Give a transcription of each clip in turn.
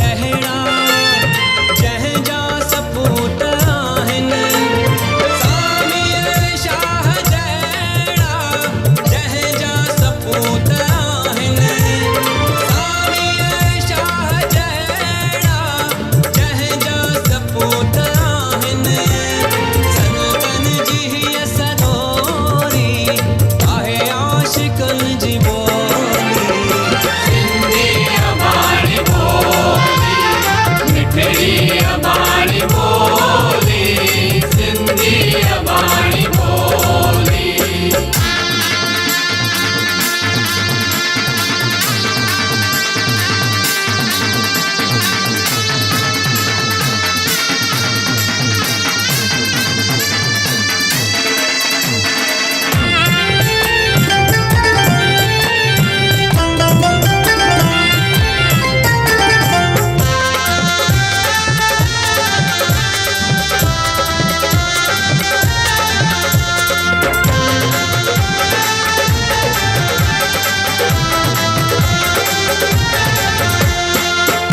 अहिड़ा जंहिं जा सपूत आहिनि सामीअ शाह जहिड़ा जंहिं जा सपूत आहिनि सामीअ शाह जहिड़ा जंहिं जा सपूत आहिनि सनतन जी हीअ सदोरी आहे आशिक़नि जी ॿोली सिंधी अबाणी ॿोली मिठड़ी अबाणी ॿोली सिंधी अबाणी ॿोली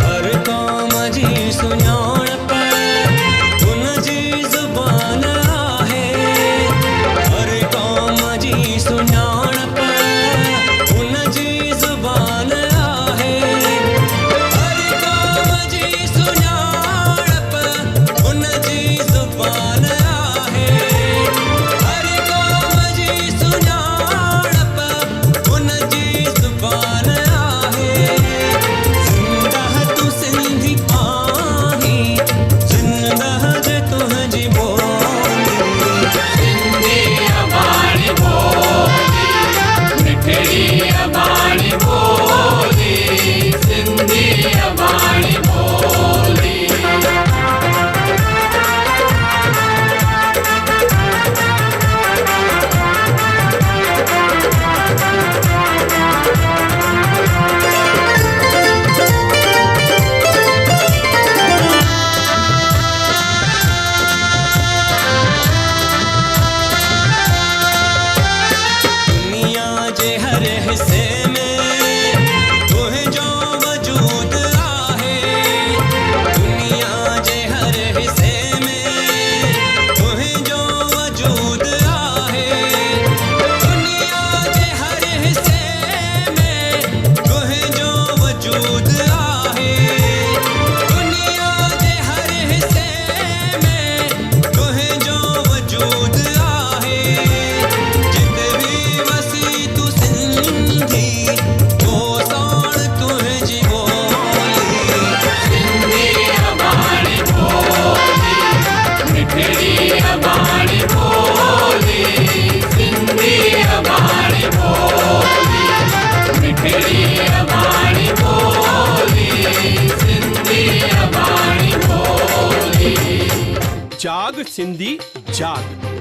हर क़ौम जी सुञाणप उन जी ज़ुबान आहे हर क़ौम जी सुञाणप उन जी ज़ुबान आहे हर क़ौम जी सुञाणप उन जी ज़ुबान आहे हर क़ौम जी सुञाणप उन जी ज़ुबान आहे ज़िंदह तूं सिंधी आहीं ज़िंदह जे तुंहिंजी ॿोली सिंधी अबाणी ॿोली मिठड़ी अबाणी ॿोली सिंधी अबाणी ॿोली दुनिया जे हर हिस्से में तुंहिंजो वजूद आहे दुनिया जे हर हिस्से में तुंहिंजो वजूद आहे दुनिया जे हर हिस्से में तुंहिंजो वजूद आहे दुनिया जे हर हिस्से में तुंहिंजो वजूद आहे जित भी वसी तू सिंधी वो साण तुंहिंजी ॿोली सिंधी अबाणी ॿोली मिठड़ी अबाणी ॿोली सिंधी अबाणी ॿोली मिठड़ी अबाणी ॿोली सिंधी अबाणी ॿोली जाग सिंधी जाग।